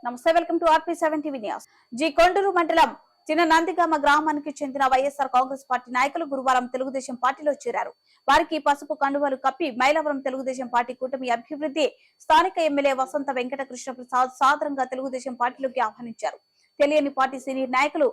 నమస్తే, welcome to RP7 TV news. Konduru మండలం చిన్న నందిగామ గ్రామానికి చెందిన వైఎస్ఆర్ కాంగ్రెస్ పార్టీ నాయకులు గురువారం తెలుగుదేశం పార్టీలో చేరారు. వారికి పసుపు కండువాలు కప్పి మైలవరం తెలుగుదేశం పార్టీ కూటమి అభివృద్ధి స్థానిక ఎమ్మెల్యే వసంత వెంకట కృష్ణ ప్రసాద్ సాదరంగా తెలుగుదేశం పార్టీలోకి ఆహ్వానించారు. తెలియని పార్టీ సీనియర్ నాయకులు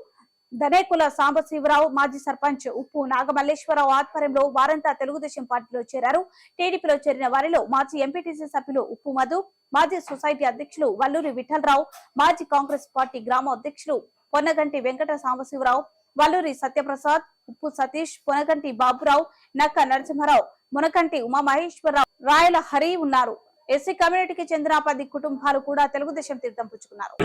ధనేకుల సాంబశివరావు, మాజీ సర్పంచ్ ఉప్పు నాగమల్లేశ్వరరావు ఆధ్వర్యంలో వారంతా తెలుగుదేశం పార్టీలో చేరారు. టీడీపీలో చేరిన వారిలో మాజీ ఎంపీటీసీ సభ్యులు ఉప్పు మధు, మాజీ సొసైటీ అధ్యక్షులు వల్లూరి విఠలరావు, మాజీ కాంగ్రెస్ పార్టీ గ్రామ అధ్యక్షులు పొన్నగంటి వెంకట సాంబశివరావు, వల్లూరి సత్యప్రసాద్, ఉప్పు సతీష్, పొనగంటి బాబురావు, నక్క నరసింహారావు, మునకంటి ఉమామహేశ్వరరావు, రాయల హరి ఉన్నారు. ఎస్సీ కమ్యూనిటీకి చెందిన 10 కుటుంబాలు కూడా తెలుగుదేశం తీర్థం పుచ్చుకున్నారు.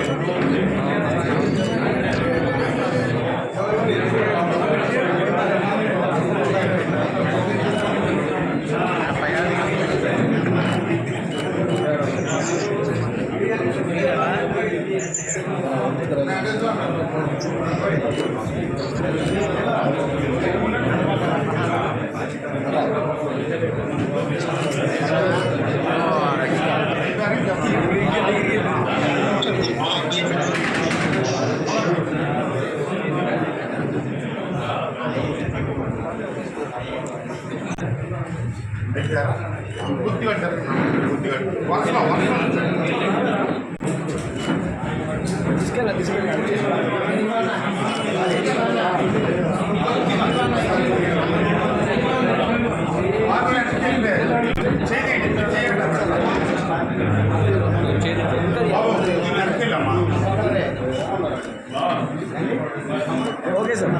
Okay sir.